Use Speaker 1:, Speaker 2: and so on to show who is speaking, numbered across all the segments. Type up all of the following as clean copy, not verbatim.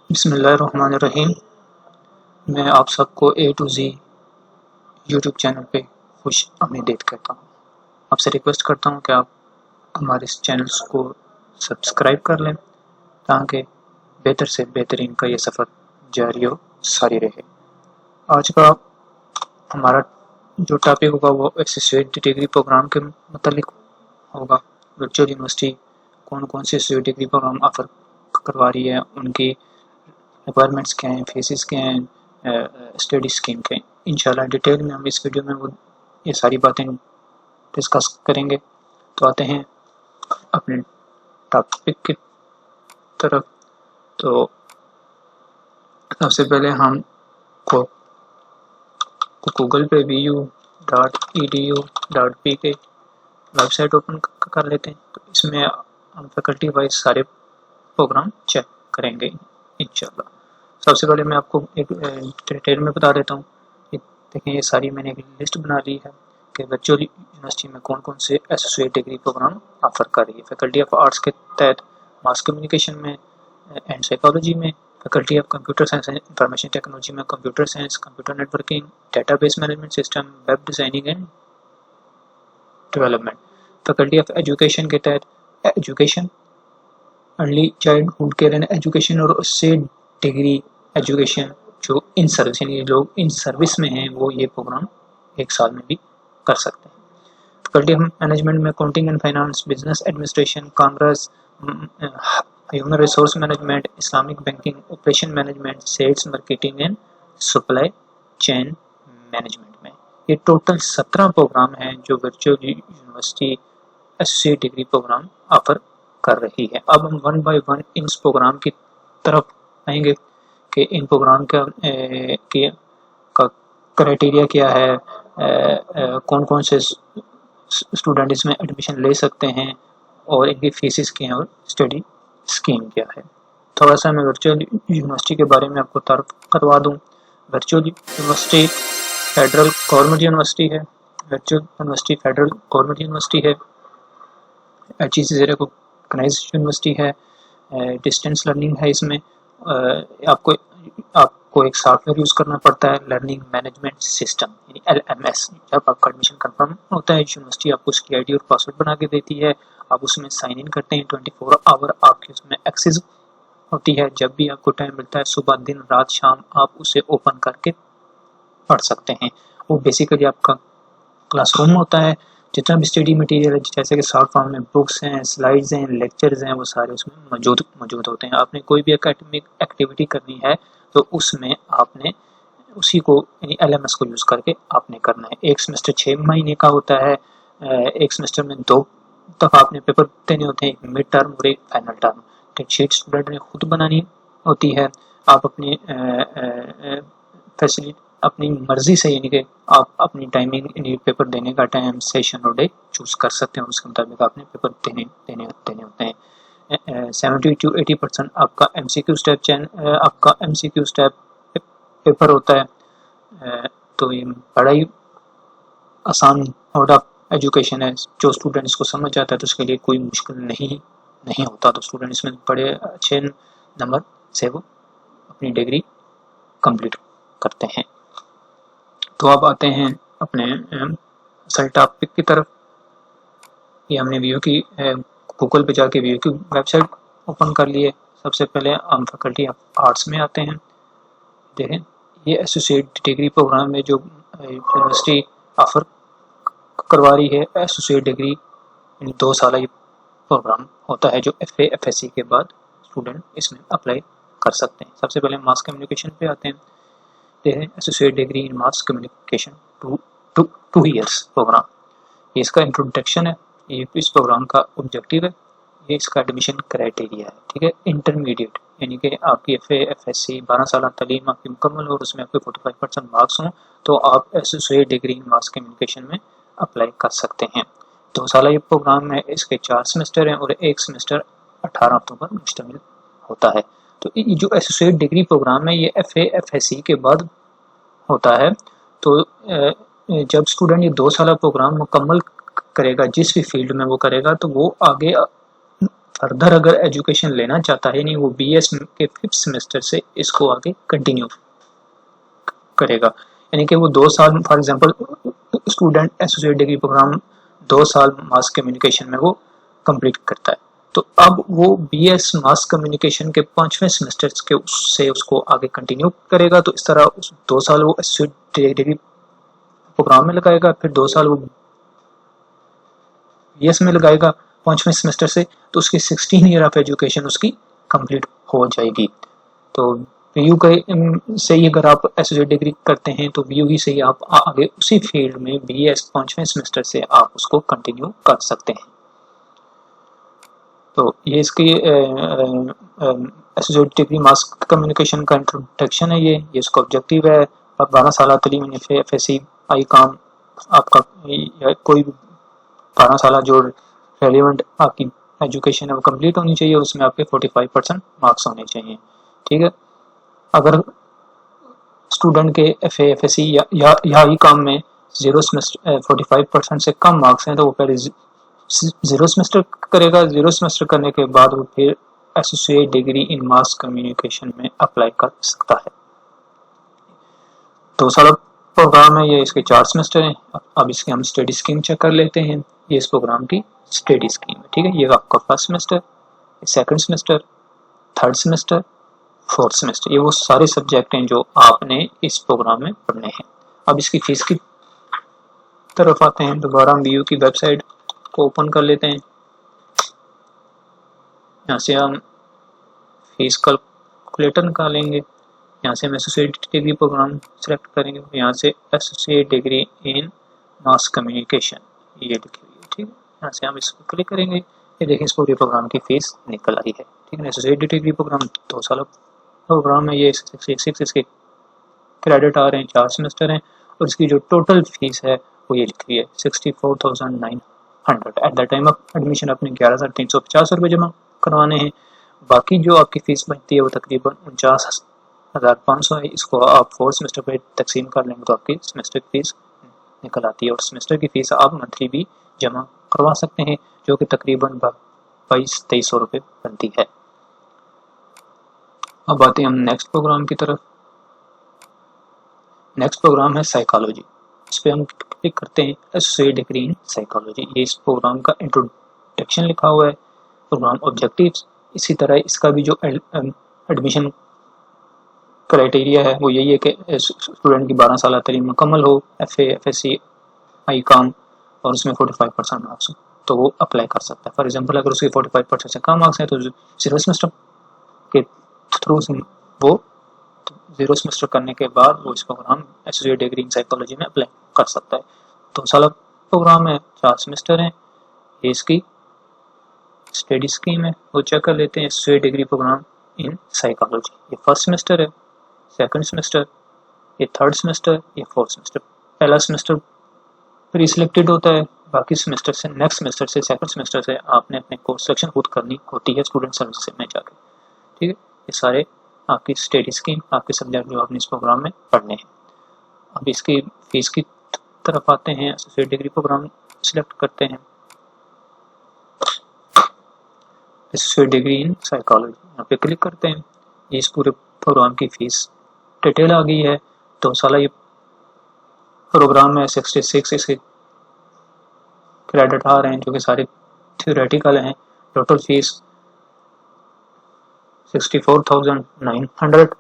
Speaker 1: बिस्मिल्लाहिर्रहमानिर्रहीम। मैं आप सबको ए टू ज़ी यूट्यूब चैनल पे खुश आमदीद कहता हूँ। आपसे रिक्वेस्ट करता हूँ कि आप हमारे इस चैनल्स को सब्सक्राइब कर लें ताकि बेहतर से बेहतरीन का ये सफ़र जारी और सारी रहे। आज का हमारा जो टॉपिक होगा वो एसोसिएट डिग्री प्रोग्राम के मतलब होगा। वर्चुअल यूनिवर्सिटी कौन कौन से एसोसिएट डिग्री प्रोग्राम ऑफ़र करवा रही है, उनकी रिक्वायरमेंट्स क्या हैं, फीसेस क्या हैं, स्टडी स्कीम क्या हैं। इंशाल्लाह डिटेल में हम इस वीडियो में वो ये सारी बातें डिस्कस करेंगे। तो आते हैं अपने टॉपिक की तरफ। तो सबसे पहले हम को गूगल पे vu.edu.pk वेबसाइट ओपन कर लेते हैं। तो इसमें हम फैकल्टी वाइज सारे प्रोग्राम चेक करेंगे इंशाल्लाह। सबसे पहले मैं आपको एक डिटेल में बता देता हूँ। देखें, ये सारी मैंने एक लिस्ट बना ली है कि वर्चुअल यूनिवर्सिटी में कौन कौन से एसोसिएट डिग्री प्रोग्राम ऑफर कर रही है। फैकल्टी ऑफ आर्ट्स के तहत मास कम्युनिकेशन में एंड साइकोलॉजी में, faculty of computer science and information technology में computer science, computer networking, database management system, web designing and development. Faculty of education के तहत education, early childhood care and education और उससे degree education जो in service यानी लोग in service में हैं वो ये प्रोग्राम एक साल में भी कर सकते हैं। फैकल्टी ऑफ मैनेजमेंट में accounting and finance, business administration, commerce, human resource management, Islamic banking, operation management, sales marketing and supply chain management में। ये टोटल 17 प्रोग्राम हैं जो virtual university associate degree program offer कर रही है। अब हम वन बाय वन इन प्रोग्राम की तरफ आएंगे कि इन प्रोग्राम का क्राइटेरिया क्या है, कौन कौन से स्टूडेंट इसमें एडमिशन ले सकते हैं और इनकी फीसेस क्या हैं और स्टडी स्कीम क्या है। थोड़ा सा मैं वर्चुअल यूनिवर्सिटी के बारे में आपको तारुफ करवा दूं। Virtual university federal government university है। Virtual university federal government university है। HEC रिकॉग्नाइज्ड यूनिवर्सिटी है। डिस्टेंस लर्निंग है। इसमें आपको एक सॉफ्टवेयर यूज़ करना पड़ता है, लर्निंग मैनेजमेंट सिस्टम यानी LMS। जब आपका एडमिशन कंफर्म होता है यूनिवर्सिटी आपको उसकी ID और पासवर्ड बना के देती है। आप उसमें साइन इन करते हैं। 24 आवर आपकी उसमें एक्सेस होती है। जब भी आपको टाइम मिलता है, सुबह, दिन, रात, शाम, आप उसे ओपन करके पढ़ सकते हैं। वो बेसिकली आपका क्लासरूम होता है। जितना भी स्टडी मटेरियल है, जैसे कि शॉर्ट फॉर्म में बुक्स हैं, स्लाइड्स हैं, लेक्चर्स हैं, वो सारे उसमें मौजूद होते हैं। आपने कोई भी एकेडमिक एक्टिविटी करनी है तो उसमें आपने उसी को यानी LMS को यूज़ करके आपने करना है। एक सेमेस्टर 6 महीने का होता है। एक सेमेस्टर में 2 दफ़ा आपने पेपर देने होते हैं, एक मिड टर्म और एक फाइनल टर्म। शीट स्टूडेंट ने खुद बनानी होती है। आप अपनी फैसिलिटी अपनी मर्जी से यानी कि आप अपनी टाइमिंग यानी पेपर देने का टाइम, सेशन और डे चूज़ कर सकते हैं और उसके मुताबिक आपने पेपर देने होते हैं। 70 to 80% आपका MCQ स्टेप पेपर होता है। तो ये बड़ा ही आसान मोड ऑफ एजुकेशन है। जो स्टूडेंट इसको समझ जाता है तो उसके लिए कोई मुश्किल नहीं होता। तो स्टूडेंट इसमें बड़े अच्छे नंबर से वो अपनी डिग्री कंप्लीट करते हैं। तो अब आते हैं अपने असल टॉपिक की तरफ। ये हमने व्यू की गूगल पे जाके व्यू की वेबसाइट ओपन कर लिए। सबसे पहले हम फैकल्टी ऑफ आर्ट्स में आते हैं। देखें, ये एसोसिएट डिग्री प्रोग्राम में जो यूनिवर्सिटी ऑफर करवा रही है एसोसिएट डिग्री 2 साल ये प्रोग्राम होता है जो FA FSC के बाद स्टूडेंट इसमें अप्लाई कर सकते हैं। सबसे पहले मास कम्युनिकेशन पे आते हैं। देखें, associate degree in mass communication 2 years program. ये इसका इंट्रोडक्शन है। ये इस प्रोग्राम का ऑब्जेक्टिव है। ये इसका एडमिशन क्राइटेरिया है। ठीक है, इंटरमीडिएट यानी कि आपकी FA FSC 12 साल तालीम आपकी मुकम्मल हो और उसमें आपके 45% मार्क्स हों तो आप associate degree in mass communication में अप्लाई कर सकते हैं। 2 साल ये प्रोग्राम है। इसके 4 सेमेस्टर हैं और एक सेमेस्टर 18 हफ्तों पर मुश्तमिल होता है। तो जो एसोसिएट डिग्री प्रोग्राम है ये FA FSC के बाद होता है। तो जब स्टूडेंट ये 2 साल प्रोग्राम मुकम्मल करेगा, जिस भी फील्ड में वो करेगा, तो वो आगे फर्दर अगर एजुकेशन लेना चाहता है, यानी वो BS के 5th सेमेस्टर से इसको आगे कंटिन्यू करेगा, यानी कि वो 2 साल, for example student associate degree program 2 साल मास कम्युनिकेशन में वो कंप्लीट करता है, तो अब वो BS मास कम्युनिकेशन के 5वें सेमेस्टर के उससे उसको आगे कंटिन्यू करेगा। तो इस तरह 2 साल वो एसोसिएट डिग्री प्रोग्राम में लगाएगा, फिर 2 साल वो BS में लगाएगा 5वें सेमेस्टर से, तो उसकी 16 ईयर ऑफ एजुकेशन उसकी कंप्लीट हो जाएगी। तो BU के से ही अगर आप एसोसिएट डिग्री करते हैं तो BU ही से ही आप आगे उसी फील्ड में BS 5वें सेमेस्टर से आप उसको कंटिन्यू कर सकते हैं। तो ये इसकी एसोसिएट डिग्री मास कम्युनिकेशन का इंट्रोडक्शन है। ये इसका ऑब्जेक्टिव है। अब 12 साल तलीम FSI काम आपका कोई 12 साल जो रेलिवेंट आपकी एजुकेशन है वो कंप्लीट होनी चाहिए, उसमें आपके 45% मार्क्स होने चाहिए। ठीक है, अगर स्टूडेंट के FSC या ही काम में 45% से कम मार्क्स हैं तो वो पहले 0 सेमेस्टर करेगा। 0 सेमेस्टर करने के बाद वो फिर associate degree in mass communication में अप्लाई कर सकता है। 2 साल प्रोग्राम है ये, इसके 4 सेमेस्टर हैं। अब इसके हम स्टडी स्कीम चेक कर लेते हैं। ये इस प्रोग्राम की स्टडी स्कीम है। ठीक है, ये आपका first semester, second semester, third semester, fourth semester, ये वो सारे सब्जेक्ट हैं जो आपने इस प्रोग्राम में पढ़ने हैं। अब इसकी फीस की तरफ आते हैं। दोबारा हम BU की वेबसाइट को ओपन कर लेते हैं। यहाँ से हम फीस कैलकुलेटर निकालेंगे। यहाँ से हम एसोसिएट डिग्री प्रोग्राम सेलेक्ट करेंगे। यहाँ से associate degree in mass communication ये लिखी हुई है। ठीक है, यहाँ से हम इसको क्लिक करेंगे। ये देखें, इस पूरे प्रोग्राम की फीस निकल आई है। ठीक है, एसोसिएट डिग्री प्रोग्राम 2 साल प्रोग्राम है ये। 6 इसके क्रेडिट आ रहे हैं, 4 सेमेस्टर हैं, और इसकी जो टोटल फीस है वो ये लिखी है 64,900। At the time of admission अपने 11,350 रुपये जमा करवाने हैं। बाकी जो आपकी फ़ीस बनती है वो तकरीबन 49,500 है। इसको आप 4 सेमेस्टर पर तकसीम कर लेंगे तो आपकी सेमेस्टर की फ़ीस निकल आती है, और सेमेस्टर की फ़ीस आप मंथली भी जमा करवा सकते हैं, जो कि तकरीबन 2200-2300 रुपये बनती है। अब आते हैं हम नेक्स्ट प्रोग्राम की तरफ। नेक्स्ट प्रोग्राम है साइकोलॉजी। इस पर हम क्लिक करते हैं, एसोसिएट डिग्री इन साइकोलॉजी। ये इस प्रोग्राम का इंट्रोडक्शन लिखा हुआ है, प्रोग्राम ऑब्जेक्टिव्स। इसी तरह इसका भी जो एडमिशन क्राइटेरिया है वो यही है कि स्टूडेंट की 12 साल तलीम मुकम्मल हो, FSC काम, और उसमें 45% मार्क्स हो तो वो अप्लाई कर सकता है। फॉर एग्जांपल अगर उसके 45% से कम मार्क्स हैं तो 0 सेमेस्टर के थ्रू वो 0 सेमेस्टर करने के बाद वो इस program associate degree in psychology में अप्लाई कर सकता है। 2 साल प्रोग्राम है, 4 सेमेस्टर हैं। ये इसकी स्टडी स्कीम है, वो चेक कर लेते हैं। Associate degree program in psychology, ये फर्स्ट सेमेस्टर है, सेकंड सेमेस्टर, ये थर्ड सेमेस्टर, ये फोर्थ सेमेस्टर। पहला सेमेस्टर प्री सिलेक्टेड होता है, बाकी सेमेस्टर से नेक्स्ट सेमेस्टर से सेकंड सेमेस्टर से आपने अपने कोर्स सिलेक्शन खुद करनी होती है स्टूडेंट सर्विस में जाकर। ठीक है, ये सारे आपकी स्टडी स्कीम, आपके सब्जेक्ट जो आपने इस प्रोग्राम में पढ़ने हैं। अब इसकी फीस की तरफ आते हैं। एसोसिएट डिग्री प्रोग्राम सिलेक्ट करते हैं, एसोसिएट डिग्री इन साइकोलॉजी यहाँ पे क्लिक करते हैं। इस पूरे प्रोग्राम की फीस डिटेल आ गई है। 2 साल ये प्रोग्राम है, 66 इसके क्रेडिट आ रहे हैं जो कि सारे थ्योरेटिकल हैं। टोटल फीस 64,900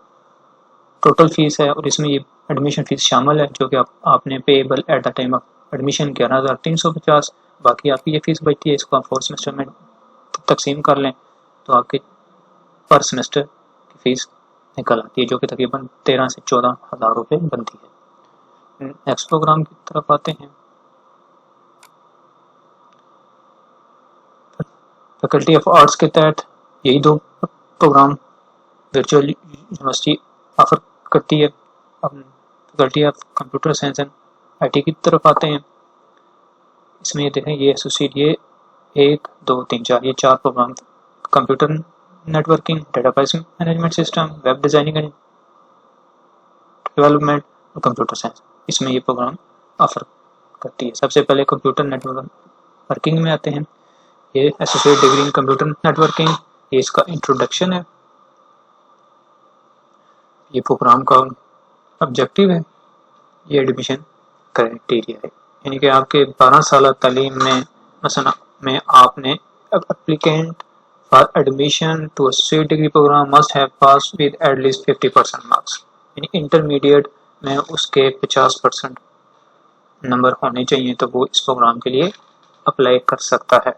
Speaker 1: टोटल फीस है, और इसमें ये एडमिशन फीस शामिल है जो कि आपने payable at the time of admission 11,350। बाकी आपकी ये फीस बचती है, इसको आप 4 सेमेस्टर में तकसीम कर लें तो आपके पर सेमेस्टर की फीस निकल आती है, जो कि तकरीबन 13 से 14,000 रुपये बनती है। नेक्स्ट प्रोग्राम की तरफ आते हैं। फैकल्टी ऑफ आर्ट्स के तहत यही 2 प्रोग्राम वर्चुअल यूनिवर्सिटी ऑफर करती है। अब faculty of computer science and IT की तरफ आते हैं। इसमें ये देखें, ये एसोसिएट, ये 1, 2, 3, 4 ये 4 program computer networking, database management system, web designing and development और कंप्यूटर साइंस, इसमें ये प्रोग्राम ऑफर करती है। सबसे पहले कंप्यूटर नेटवर्किंग में आते हैं। ये एसोसिएट डिग्री इन कंप्यूटर नेटवर्किंग, ये इसका इंट्रोडक्शन है, ये प्रोग्राम का ऑब्जेक्टिव है, ये एडमिशन क्राइटेरिया है। यानी कि आपके 12 साल तालीम में मसलन में आपने applicant for admission to associate degree program must have pass with at least 50% marks, यानी इंटरमीडिएट में उसके 50% नंबर होने चाहिए तो वो इस प्रोग्राम के लिए अप्लाई कर सकता है।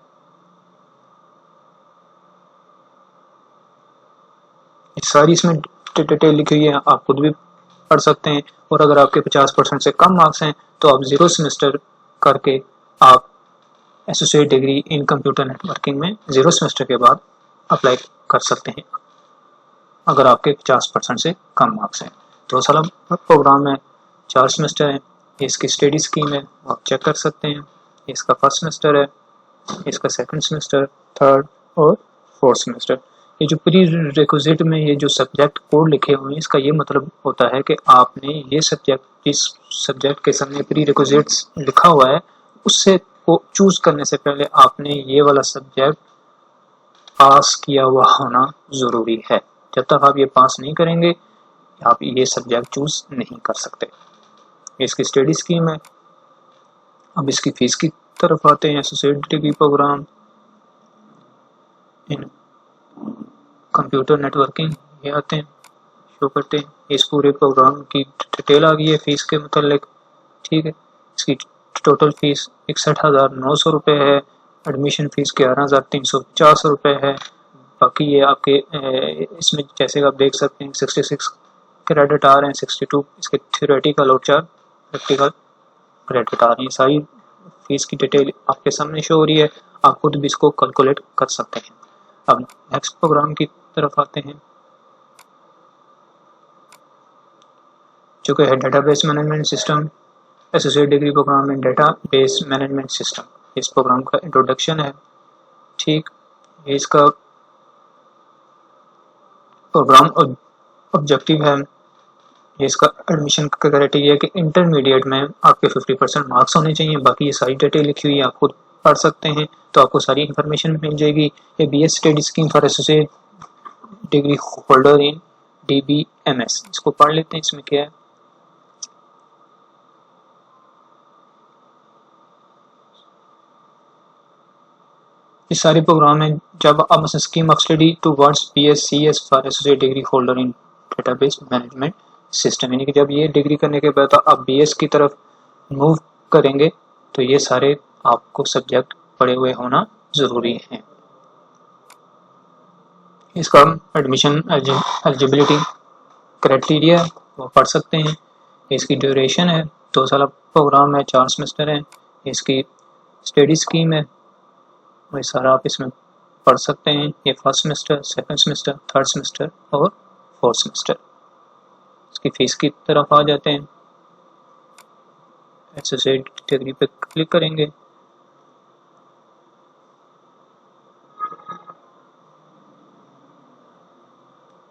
Speaker 1: सारी इसमें डिटेल लिखी हुई है, आप खुद भी पढ़ सकते हैं। और अगर आपके 50% से कम मार्क्स हैं तो आप 0 सेमेस्टर करके आप एसोसिएट डिग्री इन कंप्यूटर नेटवर्किंग में 0 सेमेस्टर के बाद अप्लाई कर सकते हैं अगर आपके 50% से कम मार्क्स हैं। 2 साल प्रोग्राम है, 4 सेमेस्टर है, इसकी स्टडी स्कीम है, आप चेक कर सकते हैं। इसका फर्स्ट सेमेस्टर है, इसका सेकंड सेमेस्टर, थर्ड और फोर्थ सेमेस्टर। ये जो प्री रिक्विजिट में ये जो सब्जेक्ट कोड लिखे हुए हैं, इसका ये मतलब होता है कि आपने ये सब्जेक्ट, जिस सब्जेक्ट के सामने प्री रिक्विजिट्स लिखा हुआ है उससे को चूज करने से पहले आपने ये वाला सब्जेक्ट पास किया हुआ होना जरूरी है। जब तक आप ये पास नहीं करेंगे आप ये सब्जेक्ट चूज नहीं कर सकते। इसकी स्टडी स्कीम है। अब इसकी फीस की तरफ आते हैं। Associate degree program in computer networking ये आते हैं, शो करते हैं। इस पूरे प्रोग्राम की डिटेल आ गई है फीस के मुतालिक, ठीक है। इसकी टोटल फीस 61,900 रुपये है। एडमिशन फीस 11,350 रुपये है। बाकी ये आपके इसमें जैसे आप देख सकते हैं 66 क्रेडिट आ रहे हैं, 62 इसके थ्योरेटिकल और 4 प्रैक्टिकल क्रेडिट आ रही है। सारी फीस की डिटेल आपके सामने शो हो रही है, आप खुद भी इसको कैलकुलेट कर सकते हैं। अब नेक्स्ट प्रोग्राम की तरफ आते हैं जो कि है database management system. Associate degree program में डेटाबेस मैनेजमेंट सिस्टम, इस प्रोग्राम का इंट्रोडक्शन है, ठीक। इसका प्रोग्राम ऑब्जेक्टिव है, इसका एडमिशन का क्राइटेरिया है कि इंटरमीडिएट में आपके 50% मार्क्स होने चाहिए। बाकी ये सारी डिटेल लिखी हुई है, आप खुद पढ़ सकते हैं तो आपको सारी इन्फॉर्मेशन मिल जाएगी। ये BS study scheme for associate degree holder in DBMS, इसको पढ़ लेते हैं। इसमें क्या है, ये सारे प्रोग्राम है। जब आप scheme of study towards BSCS for associate degree holder in database management system, यानी कि जब ये डिग्री करने के बाद आप बीएस की तरफ मूव करेंगे तो ये सारे आपको सब्जेक्ट पढ़े हुए होना जरूरी है। इसका एडमिशन एलिजिबिलिटी क्राइटेरिया वो पढ़ सकते हैं। इसकी ड्यूरेशन है 2 साल प्रोग्राम है, 4 सेमेस्टर है। इसकी स्टडी स्कीम है, वही सारा आप इसमें पढ़ सकते हैं। ये first semester, second semester, third semester और फोर्थ सेमेस्टर। इसकी फीस की तरफ आ जाते हैं। एसोसिएट डिग्री पे क्लिक करेंगे,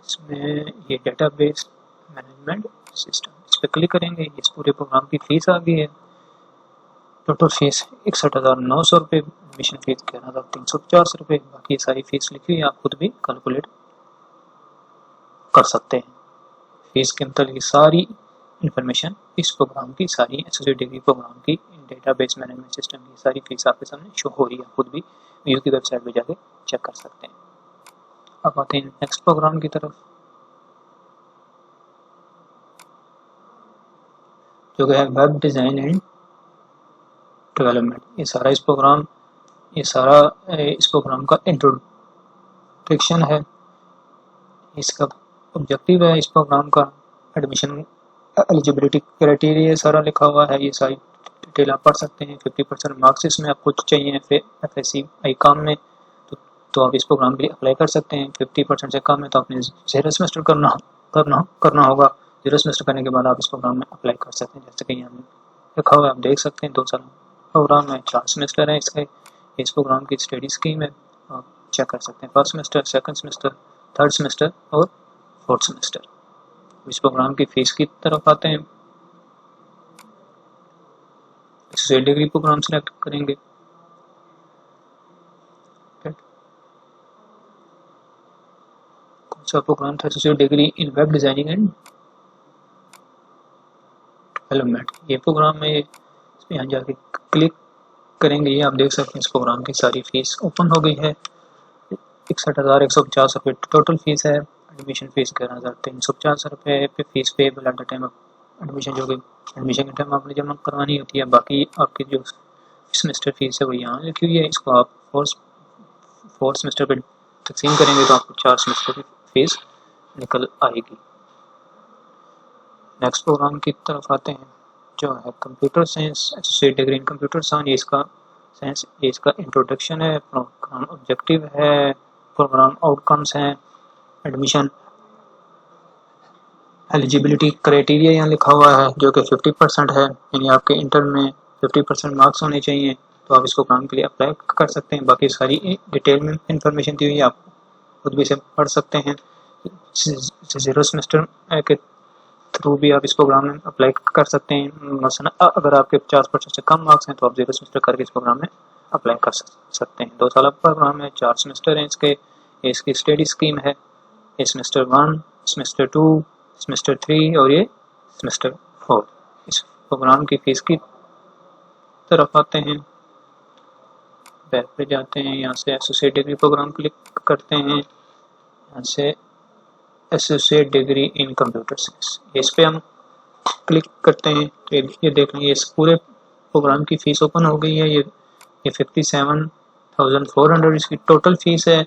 Speaker 1: इसमें ये डेटाबेस मैनेजमेंट सिस्टम, इस पर क्लिक करेंगे। इस पूरे प्रोग्राम की फीस आ गई है। टोटल फीस 61,900 रुपये, एडमिशन फीस 11,350 रुपये। बाकी सारी फीस लिखी हुई है, आप खुद भी कैलकुलेट कर सकते हैं। फीस के मतलब सारी इंफॉर्मेशन इस प्रोग्राम की, सारी एसोसिएट डिग्री प्रोग्राम की डेटाबेस मैनेजमेंट सिस्टम की सारी फीस आपके सामने शो हो रही है, खुद भी व्यू की वेबसाइट पे जाके चेक कर सकते हैं। अब आते हैं नेक्स्ट प्रोग्राम की तरफ जो है वेब डिज़ाइन एंड डेवलपमेंट। ये सारा इस प्रोग्राम का इंट्रोडक्शन है। इसका ऑब्जेक्टिव है इस प्रोग्राम का, एडमिशन एलिजिबिलिटी क्राइटेरिया सारा लिखा हुआ है। ये सारी डिटेल आप पढ़ सकते हैं। 50% मार्क्स इसमें आपको चाहिए FSC काम में तो आप इस प्रोग्राम के लिए अप्लाई कर सकते हैं। 50% से कम है तो आपने 0 सेमेस्टर करना होगा। 0 सेमेस्टर करने के बाद आप इस प्रोग्राम में अप्लाई कर सकते हैं। जैसे कि यहाँ लिखा हुआ है, आप देख सकते हैं 2 साल प्रोग्राम है, 4 सेमेस्टर है। इसका इस प्रोग्राम की स्टडी स्कीम है, आप चेक कर सकते हैं। First semester, second semester, third semester और फोर्थ सेमेस्टर। इस प्रोग्राम की फीस की तरफ आते हैं। एसोसिएट डिग्री प्रोग्राम सेलेक्ट करेंगे, सा प्रोग्राम था associate degree in web designing and development. ये प्रोग्राम में यहाँ जाके क्लिक करेंगे, ये आप देख सकते हैं इस प्रोग्राम की सारी फीस ओपन हो गई है। 61,150 रुपये टोटल फीस है। एडमिशन फीस 11,350 रुपये पे fees payable at the time of admission, जो कि एडमिशन के टाइम आपने जमा करवानी होती है। बाकी आपकी जो सेमेस्टर फीस है वो यहाँ लिखी हुई है, इसको आप फोर सेमेस्टर पे तकसीम करेंगे तो आपको 4 सेमेस्टर की फीस निकल आएगी। नेक्स्ट प्रोग्राम की तरफ आते हैं जो है कंप्यूटर साइंस एसोसिएट डिग्री इन कंप्यूटर साइंस। ये इसका इंट्रोडक्शन है, प्रोग्राम ऑब्जेक्टिव है, प्रोग्राम आउटकम्स हैं, एडमिशन एलिजिबिलिटी क्राइटेरिया यहाँ लिखा हुआ है जो कि 50% है, यानी आपके इंटर में 50% मार्क्स होने चाहिए तो आप इसको प्रोग्राम के लिए अप्लाई कर सकते हैं। बाकी सारी डिटेल में इंफॉर्मेशन दी हुई है, आप खुद भी इसे पढ़ सकते हैं। 0 सेमेस्टर के थ्रू भी आप इस प्रोग्राम में अप्लाई कर सकते हैं। मसलन अगर आपके 50% से कम मार्क्स हैं तो आप 0 सेमेस्टर करके इस प्रोग्राम में अप्लाई कर सकते हैं। 2 साल का प्रोग्राम है, 4 सेमेस्टर हैं इसकी स्टडी स्कीम है। ये सेमेस्टर 1, सेमेस्टर 2, सेमेस्टर 3 और ये सेमेस्टर 4। इस प्रोग्राम की फीस की तरफ आते हैं, बैक पे जाते हैं, यहाँ से एसोसिएट डिग्री प्रोग्राम क्लिक करते हैं, यहाँ से एसोसिएट डिग्री इन कंप्यूटर साइंस इस पे हम क्लिक करते हैं तो ये देख लेंगे इस पूरे प्रोग्राम की फीस ओपन हो गई है। ये 57,400 इसकी टोटल फीस है।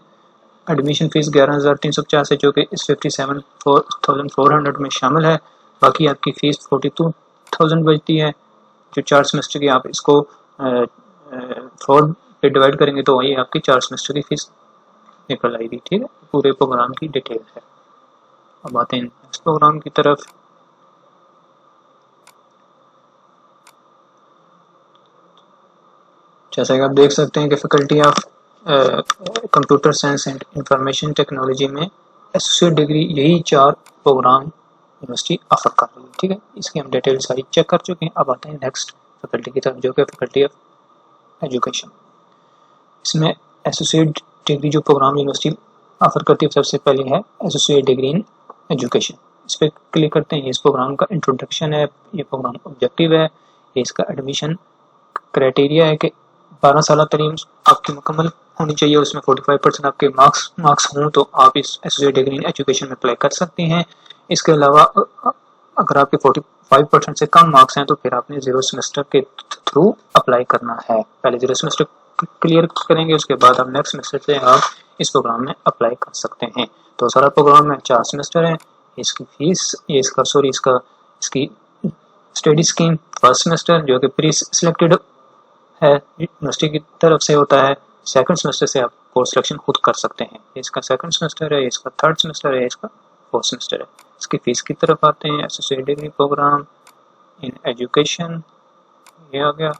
Speaker 1: एडमिशन फीस 11,350 है जो कि इस 57,400 में शामिल है। बाकी आपकी फ़ीस 42,000 बचती है जो 4 सेमेस्टर की, आप इसको 4 पे डिवाइड करेंगे तो वही आपकी 4 सेमेस्टर की फ़ीस निकल आएगी। ठीक है, पूरे प्रोग्राम की डिटेल है। अब आते हैं नेक्स्ट प्रोग्राम की तरफ। जैसा कि आप देख सकते हैं कि faculty of computer science and information technology में एसोसिएट डिग्री यही 4 प्रोग्राम यूनिवर्सिटी ऑफर कर रही है। ठीक है, इसकी हम डिटेल सारी चेक कर चुके हैं। अब आते हैं नेक्स्ट फैकल्टी की तरफ जो कि फैकल्टी ऑफ एजुकेशन। इसमें एसोसिएट डिग्री जो प्रोग्राम यूनिवर्सिटी ऑफर करती है सबसे पहले है एसोसिएट डिग्री इन एजुकेशन। इस पर क्लिक करते हैं। इस प्रोग्राम का इंट्रोडक्शन है, ये प्रोग्राम ऑब्जेक्टिव है, ये इसका एडमिशन क्राइटेरिया है कि 12 साल तलीम आपकी मुकम्मल होनी चाहिए, उसमें 45% आपके मार्क्स हों तो आप इस एसोसिएट डिग्री इन एजुकेशन में अप्लाई कर सकते हैं। इसके अलावा अगर आपके 45% से कम मार्क्स हैं तो फिर आपने 0 सेमेस्टर के थ्रू अप्लाई करना है। पहले 0 सेमेस्टर क्लियर करेंगे, उसके बाद आप नेक्स्ट सेमेस्टर से आप इस प्रोग्राम में अप्लाई कर सकते हैं। 2 साल प्रोग्राम में 4 सेमेस्टर है। इसकी फीस इसकी स्टडी स्कीम फर्स्ट सेमेस्टर जो कि प्री सिलेक्टेड है, यूनिवर्सिटी की तरफ से होता है। सेकंड सेमेस्टर से आप कोर्स सिलेक्शन खुद कर सकते हैं। इसका सेकंड सेमेस्टर है, इसका थर्ड सेमेस्टर है, इसका फोर्थ सेमेस्टर है। इसकी फीस की तरफ आते हैं। Associate degree program in education, ये आ गया,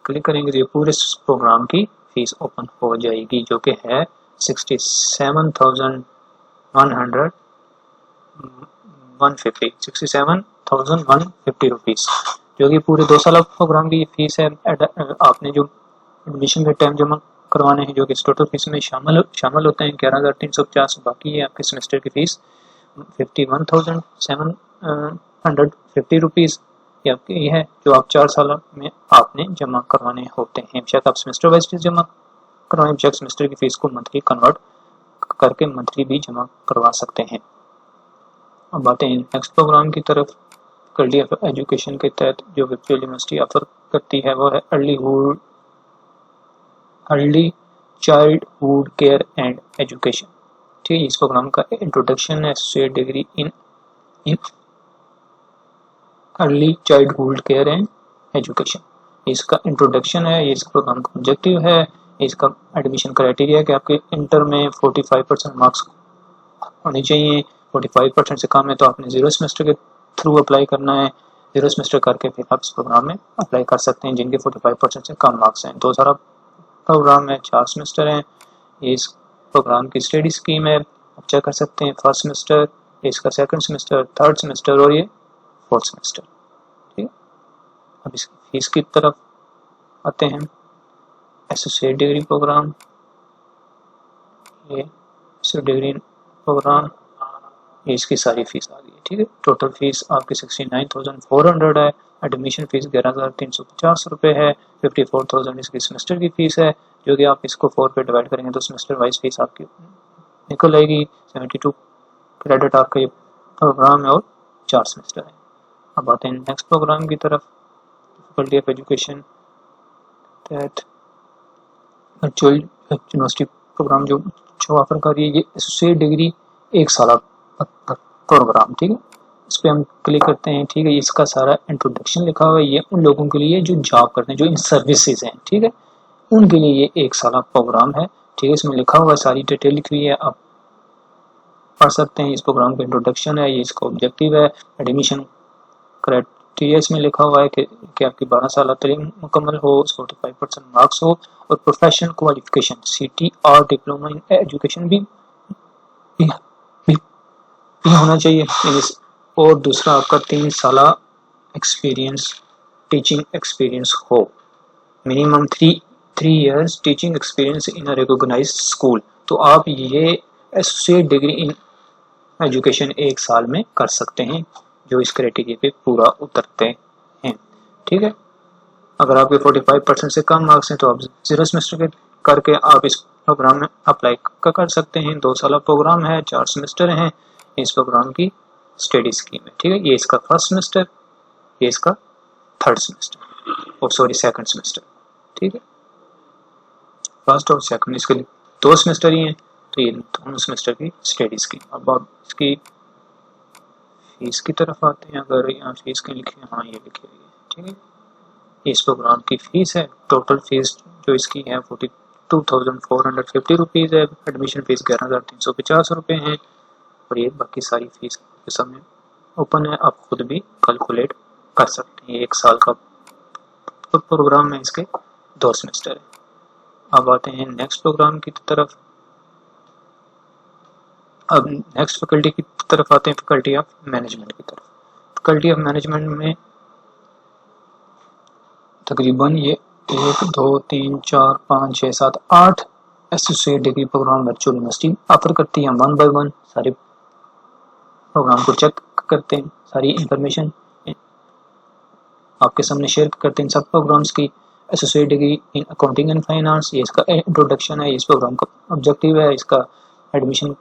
Speaker 1: क्लिक करेंगे तो ये पूरे प्रोग्राम की फीस ओपन हो जाएगी जो कि है 67,150 रुपीज़, जो कि पूरे 2 साल प्रोग्राम की फीस है। आपने जो एडमिशन के टाइम जमा करवाने हैं जो कि टोटल फीस में शामिल होते हैं 11,350। बाकी है आपके सेमेस्टर की फीस 51,750 रुपीज़। ये आपकी है जो आप 4 साल में आपने जमा करवाने होते हैं। बेशक आप सेमेस्टर वाइज फीस जमा करवाएं, बेशक सेमेस्टर की फीस को मंथली कन्वर्ट करके मंथली भी जमा करवा सकते हैं। अब आते हैं नेक्स्ट प्रोग्राम की तरफ। फैकल्टी ऑफ एजुकेशन के तहत जो वर्चुअल यूनिवर्सिटी ऑफर करती है वो है early childhood care and education. ठीक है, इस प्रोग्राम का इंट्रोडक्शन है associate degree in early childhood care and education. इसका इंट्रोडक्शन है, ये इस प्रोग्राम का ऑब्जेक्टिव है, इसका एडमिशन क्राइटेरिया कि आपके इंटर में 45% मार्क्स होने चाहिए। 45% से कम है तो आपने 0 सेमेस्टर के थ्रू अप्लाई करना है। 0 सेमेस्टर करके फिर आप इस प्रोग्राम में अप्लाई कर सकते हैं जिनके 45% से कम मार्क्स हैं। 2 साल प्रोग्राम है, 4 सेमेस्टर हैं। ये इस प्रोग्राम की स्टडी स्कीम है, आप चेक कर सकते हैं। फर्स्ट सेमेस्टर, इसका सेकंड सेमेस्टर, थर्ड सेमेस्टर और ये फोर्थ सेमेस्टर। ठीक है, अब इसकी फीस की तरफ आते हैं। एसोसिएट डिग्री प्रोग्राम, ये एसोसिएट डिग्री प्रोग्राम, ये इसकी सारी फीस आ गई है। ठीक है, टोटल फीस आपकी 69,400 है। एडमिशन फीस 11,350 रुपये है। 54,000 इसकी सेमेस्टर की फीस है, जो कि आप इसको 4 पे डिवाइड करेंगे तो सेमेस्टर वाइज फीस आपकी निकल आएगी। 72 क्रेडिट आपका ये प्रोग्राम है और 4 सेमेस्टर है। अब आते हैं नेक्स्ट प्रोग्राम की तरफ। डिफिकल्टी ऑफ एजुकेशन तहत वर्चुअल यूनिवर्सिटी प्रोग्राम जो ऑफर कर रही है, ये एसोसिएट डिग्री 1 साल प्रोग्राम। ठीक है, इस पर हम क्लिक करते हैं। ठीक है, इसका सारा इंट्रोडक्शन लिखा हुआ है। ये उन लोगों के लिए जो जॉब करते हैं, जो इन सर्विसेज हैं, ठीक है, उनके लिए ये 1 साल प्रोग्राम है। ठीक है, इसमें लिखा हुआ है, सारी डिटेल लिखी हुई है, आप पढ़ सकते हैं। इस प्रोग्राम का इंट्रोडक्शन है, ये इसका ऑब्जेक्टिव है। एडमिशन क्राइटेरिया इसमें लिखा हुआ है कि आपकी 12 साल तलीम मुकम्मल हो, 45% मार्क्स हो और प्रोफेशनल क्वालिफिकेशन CT और डिप्लोमा इन एजुकेशन भी होना चाहिए। और दूसरा आपका 3 साल एक्सपीरियंस, टीचिंग एक्सपीरियंस हो, minimum 3 years teaching experience in a recognised school. तो आप ये एसोसिएट डिग्री इन एजुकेशन 1 साल में कर सकते हैं, जो इस क्राइटेरिया पे पूरा उतरते हैं। ठीक है, अगर आपके 45% से कम मार्क्स हैं तो आप 0 सेमेस्टर करके आप इस प्रोग्राम में अप्लाई कर सकते हैं। 2 साल प्रोग्राम है, 4 सेमेस्टर हैं। इस प्रोग्राम की स्टडी स्कीम है। ठीक है, ये इसका फर्स्ट सेमेस्टर, ये इसका थर्ड सेमेस्टर और सॉरी सेकंड सेमेस्टर। ठीक है, फर्स्ट और सेकंड इसके 2 सेमेस्टर ही हैं, तो ये दोनों सेमेस्टर की स्टडी स्कीम। अब आप इसकी फीस की तरफ आते हैं। अगर यहाँ फीस की लिखी है, हाँ ये लिखी हुई है। ठीक है, इस प्रोग्राम की फीस है, टोटल फीस जो इसकी है 42,450 रुपीज़ है। एडमिशन फीस 11,350 रुपये हैं और ये बाकी सारी फीस के सामने ओपन है, आप खुद भी कैलकुलेट कर सकते हैं। 1 साल का प्रोग्राम है, इसके 2 सेमेस्टर है। अब आते हैं नेक्स्ट प्रोग्राम की तरफ। अब नेक्स्ट फैकल्टी की तरफ आते हैं, फैकल्टी ऑफ मैनेजमेंट की तरफ। फैकल्टी ऑफ मैनेजमेंट में तकरीबन ये 1 2 3 4 5 6 7 8 associate degree program virtual university offer करती है। 1 बाय 1 सारे प्रोग्राम को चेक करते हैं, सारी इंफॉर्मेशन आपके सामने शेयर करते हैं सब प्रोग्राम्स की। Associate degree in accounting and finance, ये इसका इंट्रोडक्शन है, इस प्रोग्राम का ऑब्जेक्टिव है। इसका एडमिशन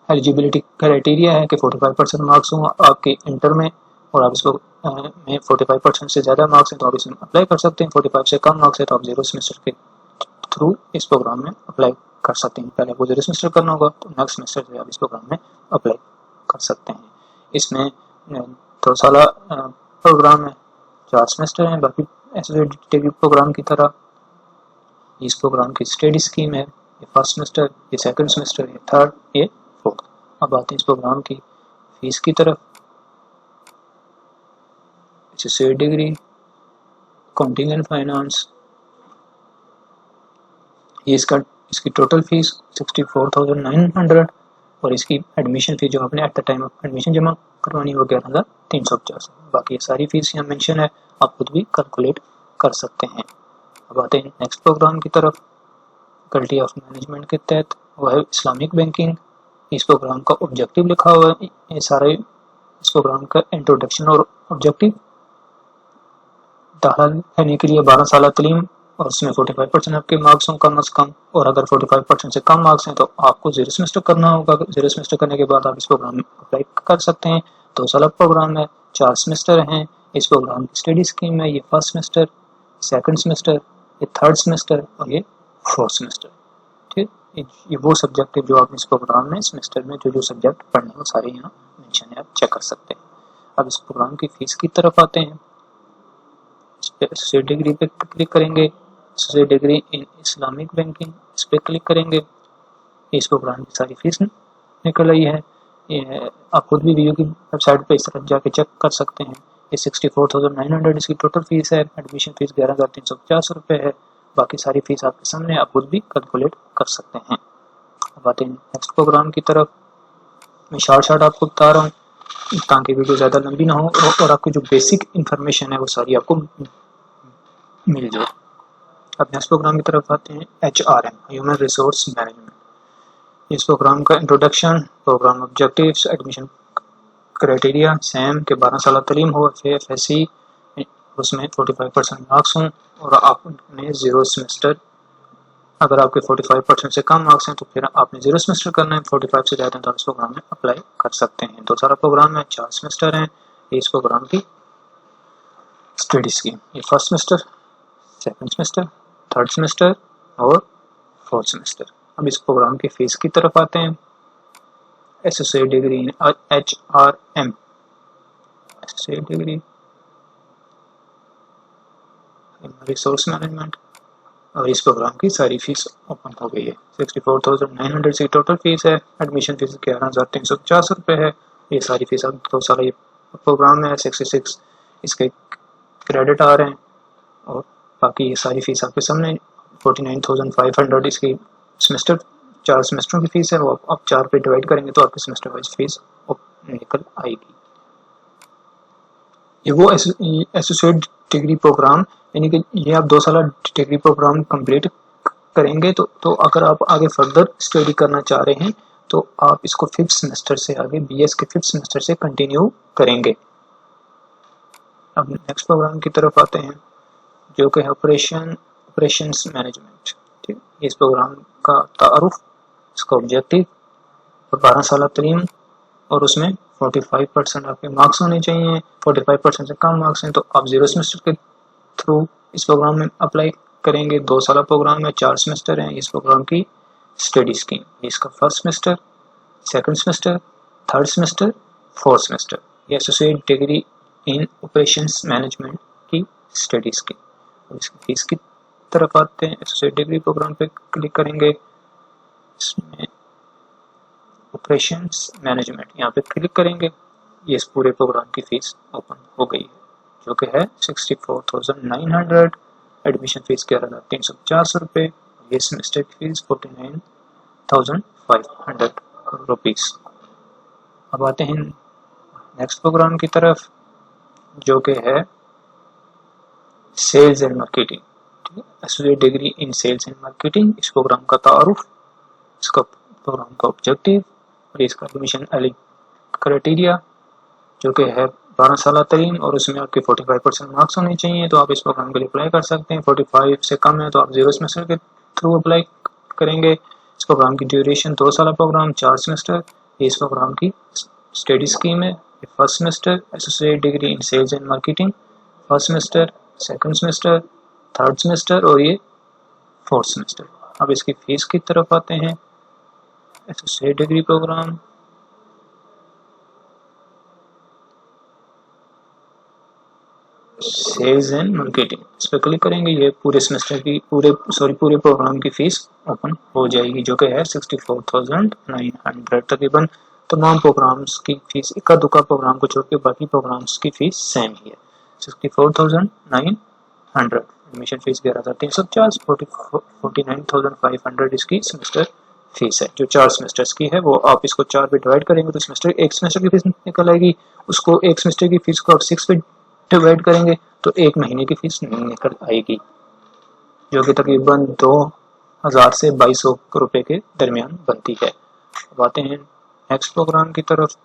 Speaker 1: एलिजिबिलिटी क्राइटेरिया है कि 45% मार्क्स हों आपके इंटर में, और आप इसको में 45% से ज़्यादा मार्क्स हैं तो आप इसमें अप्लाई कर सकते हैं। 45 से कम मार्क्स है तो आप 0 सेमेस्टर के थ्रू इस प्रोग्राम में अप्लाई कर सकते हैं। पहले आपको 0 सेमेस्टर करना होगा, तो नेक्स्ट सेमेस्टर से आप इस प्रोग्राम में अप्लाई कर सकते हैं। इसमें 2 साल प्रोग्राम है, 4 सेमेस्टर हैं। बाकी एसोसिएट डिग्री प्रोग्राम की तरह इस प्रोग्राम की स्टडी स्कीम है, ये फर्स्ट सेमेस्टर, ये सेकंड सेमेस्टर, ये थर्ड, ये फोर्थ। अब आते हैं इस प्रोग्राम की फीस की तरफ। Associate degree accounting and finance, ये इसकी टोटल फीस 64,900 और इसकी एडमिशन फीस जो आपने at the time of admission जमा करवानी है वो 11,350। बाकी सारी फीस यहाँ मेंशन है, आप खुद भी कैलकुलेट कर सकते हैं। अब आते हैं नेक्स्ट प्रोग्राम की तरफ। फैकल्टी ऑफ मैनेजमेंट के तहत वो है इस्लामिक बैंकिंग। इस प्रोग्राम का ऑब्जेक्टिव लिखा हुआ है, ये सारे इस प्रोग्राम का इंट्रोडक्शन और ऑब्जेक्टिव। दाखिला लेने के लिए 12 साल तलीम और उसमें 45% आपके मार्क्स हों कम अज़ कम, और अगर 45% से कम मार्क्स हैं तो आपको 0 सेमेस्टर करना होगा। 0 सेमेस्टर करने के बाद आप इस प्रोग्राम में अप्लाई कर सकते हैं। 2 साल प्रोग्राम है, 4 सेमेस्टर हैं। इस प्रोग्राम की स्टडी स्कीम है, ये फर्स्ट सेमेस्टर, सेकंड सेमेस्टर, ये थर्ड सेमेस्टर और ये फोर्थ सेमेस्टर। ठीक, ये वो सब्जेक्ट है जो आप इस प्रोग्राम में सेमेस्टर में जो सब्जेक्ट पढ़ने हैं वो सारे यहाँ मेंशन है, आप चेक कर सकते हैं। अब इस प्रोग्राम की फीस की तरफ आते हैं। एसोसिएट डिग्री पे क्लिक करेंगे, एसोसिएट डिग्री इन इस्लामिक बैंकिंग इस पे क्लिक करेंगे। इस प्रोग्राम की सारी फीस निकल आई है, ये आप खुद भी वीडियो की वेबसाइट पे इस तरफ जाके चेक कर सकते हैं। ये 64,900 इसकी टोटल फीस है। एडमिशन फीस 11,350 रुपये है। बाकी सारी फीस आपके सामने, आप खुद भी कैलकुलेट कर सकते हैं। अब आते हैं नेक्स्ट प्रोग्राम की तरफ। मैं शॉर्ट आपको बता रहा हूँ ताकि वीडियो ज़्यादा लंबी ना हो और आपको जो बेसिक इन्फॉर्मेशन है वो सारी आपको मिल जाए। अब नेक्स्ट प्रोग्राम की तरफ आते हैं HRM, ह्यूमन रिसोर्स मैनेजमेंट। इस प्रोग्राम का introduction, program objectives, admission criteria same के 12 साल तलीम हो, FSC उसमें 45% मार्क्स हों और आपने 0 सेमेस्टर, अगर आपके 45% से कम मार्क्स हैं तो फिर आपने 0 सेमेस्टर करना है, 45 से ज़्यादा तो इस प्रोग्राम में अप्लाई कर सकते हैं। 2 साल प्रोग्राम है, 4 सेमेस्टर हैं। ये इस प्रोग्राम की स्टडी स्कीम, ये first semester, second semester, third semester और फोर्थ सेमेस्टर। अब इस प्रोग्राम की फीस की तरफ आते हैं। एसोसिएट डिग्री इन HRM, एसोसिएट डिग्री इन रिसोर्स मैनेजमेंट, और इस प्रोग्राम की सारी फीस ओपन हो गई है। 64,900 की टोटल फीस है। एडमिशन फीस 11,350 रुपये है। ये सारी फीस, अब 2 साल ये प्रोग्राम है, 66 इसके क्रेडिट आ रहे हैं और बाकी ये सारी फीस आपके सामने 49,500 इसकी सेमेस्टर, 4 सेमेस्टरों की फीस है। वो आप 4 पे डिवाइड करेंगे तो आपकी सेमेस्टर वाइज फीस निकल आएगी। ये वो एसोसिएट डिग्री प्रोग्राम, यानी कि ये आप 2 साल डिग्री प्रोग्राम कंप्लीट करेंगे तो अगर आप आगे फर्दर स्टडी करना चाह रहे हैं तो आप इसको 5th सेमेस्टर से आगे BS के 5th सेमेस्टर से कंटिन्यू करेंगे। अब नेक्स्ट प्रोग्राम की तरफ आते हैं जो कि है ऑपरेशंस मैनेजमेंट। ठीक, इस प्रोग्राम का तारुफ, इसका ऑब्जेक्टिव और 12 साल तलीम और उसमें 45% आपके मार्क्स होने चाहिए। 45% से कम मार्क्स हैं तो आप 0 सेमेस्टर के थ्रू इस प्रोग्राम में अप्लाई करेंगे। 2 साल प्रोग्राम है, 4 सेमेस्टर हैं। इस प्रोग्राम की स्टडी स्कीम, इसका first semester, second semester, third semester, fourth semester. ये associate degree in operations management की स्टडी स्कीम। और इसकी फीस की तरफ आते हैं। एसोसिएट डिग्री प्रोग्राम पे क्लिक करेंगे, इसमें ऑपरेशंस मैनेजमेंट यहाँ पे क्लिक करेंगे। ये इस पूरे प्रोग्राम की फीस ओपन हो गई है जो कि है 64,900। एडमिशन फीस 11,350 रुपये। ये सेमेस्टर की फीस 49,500 रुपीज़। अब आते हैं नेक्स्ट प्रोग्राम की तरफ जो कि है sales and marketing. Associate degree in sales and marketing, इस प्रोग्राम का तारुफ, इसका प्रोग्राम का ऑब्जेक्टिव और इसका एडमिशन क्राइटेरिया जो कि है 12 साल तलीम और उसमें आपके 45% मार्क्स होने चाहिए तो आप इस प्रोग्राम के लिए अप्लाई कर सकते हैं। 45 से कम है तो आप 0 सेमेस्टर के थ्रू अप्लाई करेंगे। इस प्रोग्राम की ड्यूरेशन 2 साल प्रोग्राम, 4 सेमेस्टर। ये इस प्रोग्राम की स्टडी स्कीम है। First semester associate degree in sales and marketing, first semester, second semester, third semester और ये फोर्थ सेमेस्टर। अब इसकी फीस की तरफ आते हैं। Associate degree program, sales and marketing, इस पर क्लिक करेंगे। ये पूरे सेमेस्टर की पूरे प्रोग्राम की फीस ओपन हो जाएगी जो कि है 64,900। तकरीबन तमाम प्रोग्राम्स की फीस, इक्का दुक्का प्रोग्राम को छोड़ के बाकी प्रोग्राम्स की फीस सेम ही है, 64,900। एडमिशन फीस 11,350, 49,500 इसकी सेमेस्टर फीस है जो 4 सेमेस्टर्स की है। वो आप इसको 4 पे डिवाइड करेंगे तो सेमेस्टर एक सेमेस्टर की फीस निकल आएगी। उसको एक सेमेस्टर की फीस को आप 6 पे डिवाइड करेंगे तो एक महीने की फीस निकल आएगी जो कि तकरीबन 2,000 से 2,200 रुपए के दरमियान बनती है। अब आते हैं नेक्स्ट प्रोग्राम की तरफ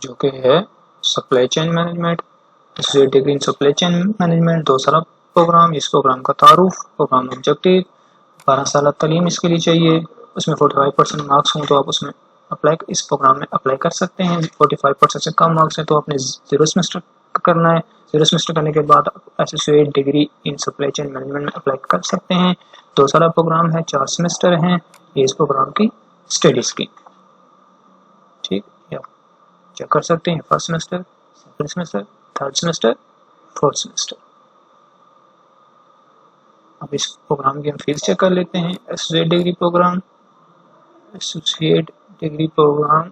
Speaker 1: जो कि है supply chain management. Associate degree in supply chain management, 2 साल प्रोग्राम। इस प्रोग्राम का तारुफ, प्रोग्राम ऑब्जेक्टिव, 12 साल तालीम इसके लिए चाहिए। उसमें 45% मार्क्स हों तो आप उसमें इस प्रोग्राम में अप्लाई कर सकते हैं। 45% से कम मार्क्स हैं तो आपने 0 सेमेस्टर करना है। 0 सेमेस्टर करने के बाद associate degree in supply chain management में अप्लाई कर सकते हैं। 2 साल प्रोग्राम है, 4 सेमेस्टर हैं। ये इस प्रोग्राम की स्टडी स्कीम, ठीक है, चेक कर सकते हैं। First semester, second semester, third semester, fourth semester. अब इस प्रोग्राम की हम फीस चेक कर लेते हैं। Associate degree program, associate degree program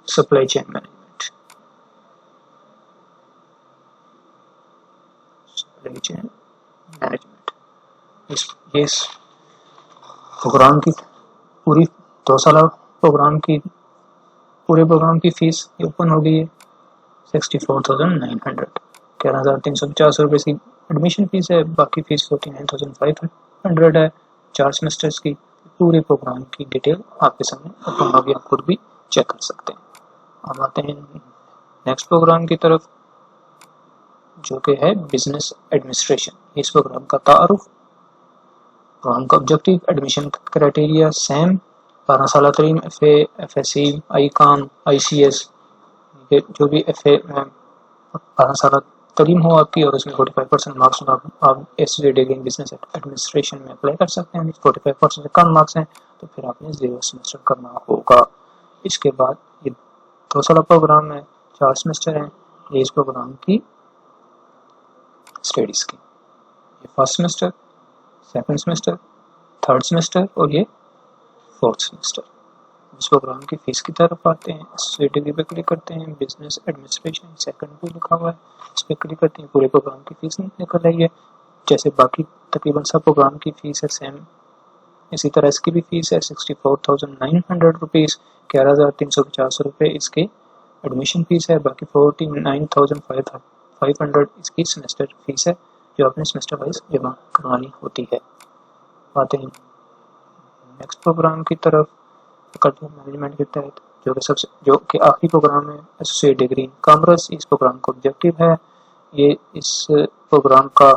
Speaker 1: supply chain management, supply chain management. इस प्रोग्राम की पूरी 2 साल प्रोग्राम की पूरे प्रोग्राम की फीस ओपन हो गई है 64,900। 11,350 रुपये की एडमिशन फीस है, बाकी फीस 49,500 100 है 4 सेमेस्टर्स की। पूरे प्रोग्राम की डिटेल आपके सामने रखूँगा, भी आप खुद भी चेक कर सकते हैं। अब आते हैं नेक्स्ट प्रोग्राम की तरफ, जो कि है बिजनेस एडमिनिस्ट्रेशन। इस प्रोग्राम का तारुफ, प्रोग्राम का ऑब्जेक्टिव, एडमिशन क्राइटेरिया सेम, 12 साल तरीम, FSC, ICOM, ICS, जो भी FA 12 साल तरीम हो आपकी और उसमें 45% मार्क्स हो, आप SCA degree in business administration में अप्लाई कर सकते हैं। 45% से कम मार्क्स हैं तो फिर आपने 0 सेमेस्टर करना होगा। इसके बाद ये 2 साल प्रोग्राम है, 4 सेमेस्टर हैं। ये इस प्रोग्राम की स्टडीज की, ये first semester, second semester, third semester और ये फोर्थ सेमेस्टर। इस प्रोग्राम की फीस की तरफ आते हैं, एसोसिएट डिग्री पे क्लिक करते हैं, बिजनेस एडमिनिस्ट्रेशन सेकंड पे लिखा हुआ है, इस पर क्लिक करते हैं। पूरे प्रोग्राम की फीस निकल आई है। जैसे बाकी तकरीबन सब प्रोग्राम की फीस है सेम, इसी तरह इसकी भी फीस है 64,900 रुपीज़, 11,350 रुपये इसकी एडमिशन फीस है। बाकी 49,500 इसकी सेमेस्टर फीस है, जो आपने सेमेस्टर वाइज जमा करवानी होती है। आते हैं नेक्स्ट प्रोग्राम की तरफ, मैनेजमेंट के तहत, जो कि आखिरी प्रोग्राम है, एसोसिएट डिग्री इन कॉमर्स। इस प्रोग्राम का ऑब्जेक्टिव है, ये इस प्रोग्राम का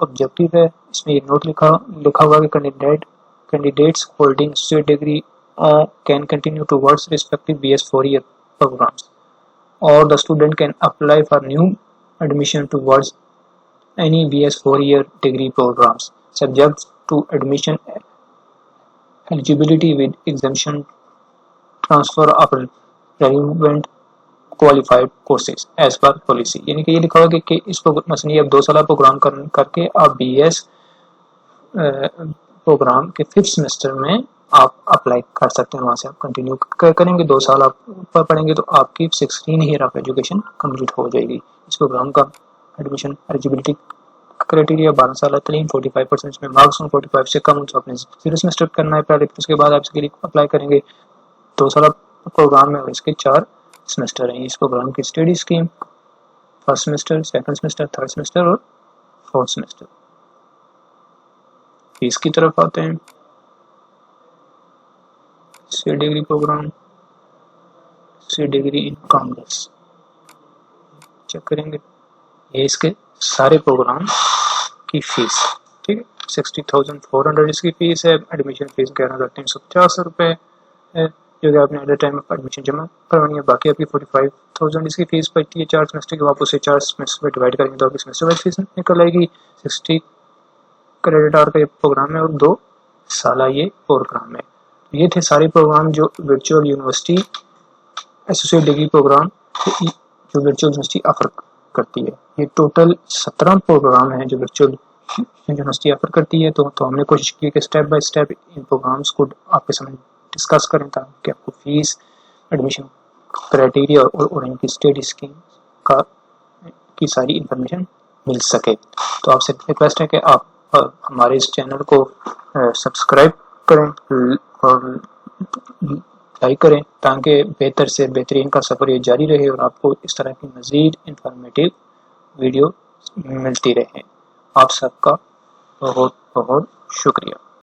Speaker 1: ऑब्जेक्टिव है, इसमें ये नोट लिखा हुआ कि candidates holding associate degree can continue towards respective BS 4-year programs, or the student can apply for new admission towards any BS 4-year degree programs subject to admission eligibility with exemption transfer of relevant qualified courses as per policy। यानी कि ये लिखा हुआ कि इसको मसलन आप 2 साल प्रोग्राम करके आप BS प्रोग्राम के 5th सेमेस्टर में आप अप्लाई कर सकते हैं, वहाँ से आप कंटिन्यू करेंगे। 2 साल आप ऊपर पढ़ेंगे तो आपकी 16 ईयर ऑफ एजुकेशन कंप्लीट हो जाएगी। इस प्रोग्राम का एडमिशन एलिजिबिलिटी क्राइटेरिया 12 साल तलीम, 45% में मार्क्स हों, 45 से कम हो तो आपने 0 सेमेस्टर करना है पहले, उसके बाद आप इसके लिए अप्लाई करेंगे। 2 साल प्रोग्राम है और इसके 4 सेमेस्टर हैं। इस प्रोग्राम की study scheme, first semester, second semester, third semester और फोर्थ सेमेस्टर। फीस की तरफ आते हैं, C degree programme, C degree in commerce check करेंगे। ये इसके सारे प्रोग्राम की फीस, ठीक है, 60,400 इसकी फीस है। एडमिशन फीस 11,350 रुपये है, जो कि आपने at the time of admission जमा करवानी है। बाकी आपकी 45,000 इसकी फीस पड़ती है 4 सेमेस्टर की। आप उसे 4 सेमेस्टर में डिवाइड करेंगे तो आपकी सेमेस्टर वाइज फीस निकल आएगी। 60 क्रेडिट आवर का ये प्रोग्राम है और 2 साल ये प्रोग्राम है। ये थे सारे प्रोग्राम जो virtual university associate degree program जो वर्चुअल यूनिवर्सिटी ऑफर करती है। ये टोटल 17 प्रोग्राम हैं जो वर्चुअल यूनिवर्सिटी ऑफर करती है। तो हमने कोशिश की कि स्टेप बाय स्टेप इन प्रोग्राम्स को आपके सामने डिस्कस करें ताकि आपको फीस, एडमिशन क्राइटेरिया और इनकी स्टडी स्कीम की सारी इंफॉर्मेशन मिल सके। तो आपसे रिक्वेस्ट है कि आप हमारे इस चैनल को सब्सक्राइब करें और लाइक करें ताकि बेहतर से बेहतरीन का सफ़र ये जारी रहे और आपको इस तरह की मज़ीद इंफॉर्मेटिव वीडियो मिलती रहे। आप सबका बहुत बहुत शुक्रिया।